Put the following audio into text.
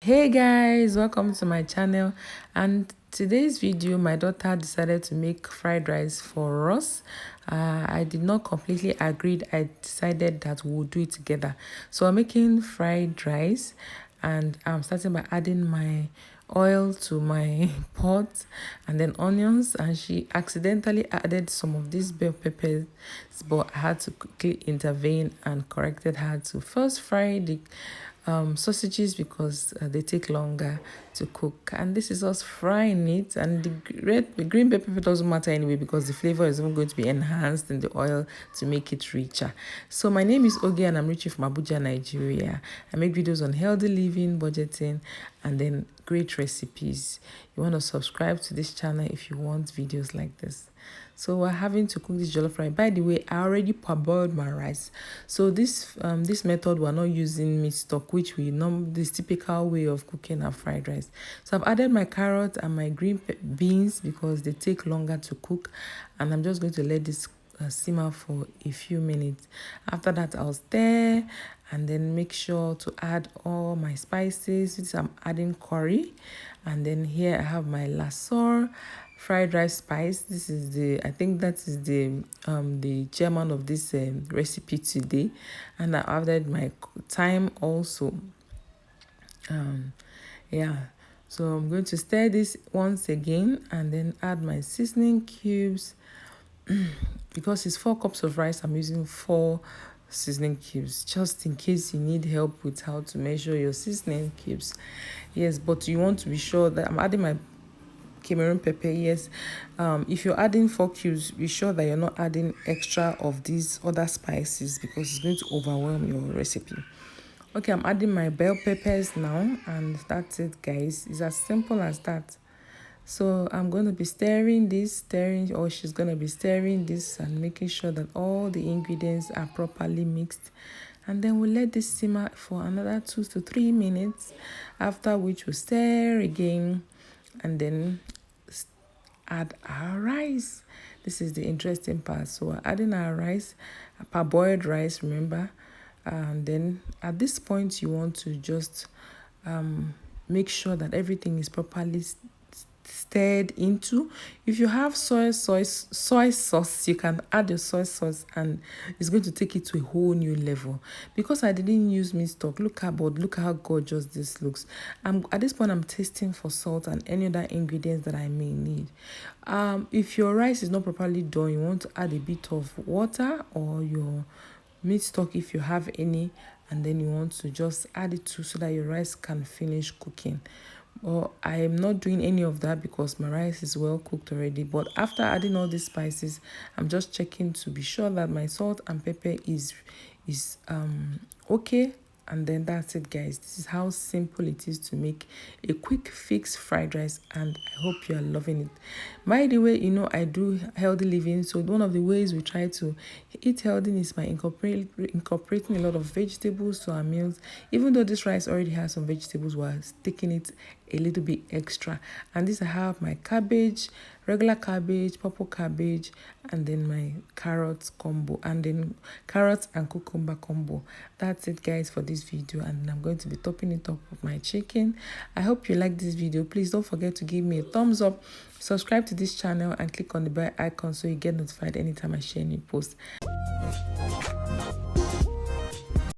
Hey guys, welcome to my channel. And today's video, my daughter decided to make fried rice for us. I did not completely agree. I decided that we'll do it together. So I'm making fried rice, and I'm starting by adding my oil to my pot and then onions, and she accidentally added some of these bell peppers, but I had to quickly intervene and corrected her to first fry the sausages because they take longer to cook. And this is us frying it, and the green pepper doesn't matter anyway because the flavor is even going to be enhanced in the oil to make it richer. So my name is Oge and I'm reaching from Abuja, Nigeria. I make videos on healthy living, budgeting, and then great recipes. You want to subscribe to this channel if you want videos like this. So we're having to cook this jollof rice. By the way, I already parboiled my rice. So this method, we're not using meat stock, which we know this typical way of cooking a fried rice. So I've added my carrot and my green beans because they take longer to cook, and I'm just going to let this simmer for a few minutes. After that, I'll stir and then make sure to add all my spices. This I'm adding curry, and then here I have my lasur fried rice spice. This is the, I think that is the chairman of this recipe today, and I added my thyme also. Yeah, so I'm going to stir this once again and then add my seasoning cubes. Because it's 4 cups of rice, I'm using 4 seasoning cubes, just in case you need help with how to measure your seasoning cubes. Yes, but you want to be sure that I'm adding my Cameroon pepper. Yes, if you're adding 4 cubes, be sure that you're not adding extra of these other spices because it's going to overwhelm your recipe. Okay, I'm adding my bell peppers now, and that's it, guys. It's as simple as that. So I'm going to be or she's going to be stirring this and making sure that all the ingredients are properly mixed. And then we'll let this simmer for another 2 to 3 minutes, after which we'll stir again and then add our rice. This is the interesting part. So we're adding our rice, a parboiled rice, remember. And then at this point, you want to just make sure that everything is properly stirred into. If you have soy sauce, you can add your soy sauce, and it's going to take it to a whole new level. Because I didn't use meat stock, look how gorgeous this looks. At this point, I'm tasting for salt and any other ingredients that I may need. If your rice is not properly done, you want to add a bit of water or your meat stock if you have any, and then you want to just add it to so that your rice can finish cooking. Well, I am not doing any of that because my rice is well cooked already. But after adding all these spices, I'm just checking to be sure that my salt and pepper is okay. And then that's it, guys. This is how simple it is to make a quick fix fried rice, and I hope you are loving it. By the way, I do healthy living, so one of the ways we try to eat healthy is by incorporating a lot of vegetables to our meals. Even though this rice already has some vegetables, we're taking it a little bit extra. And this, I have my cabbage, regular cabbage, purple cabbage, and then my carrots combo, and then carrots and cucumber combo. That's it, guys, for this video, and I'm going to be topping it up with my chicken. I hope you like this video. Please don't forget to give me a thumbs up, subscribe to this channel, and click on the bell icon so you get notified anytime I share any post.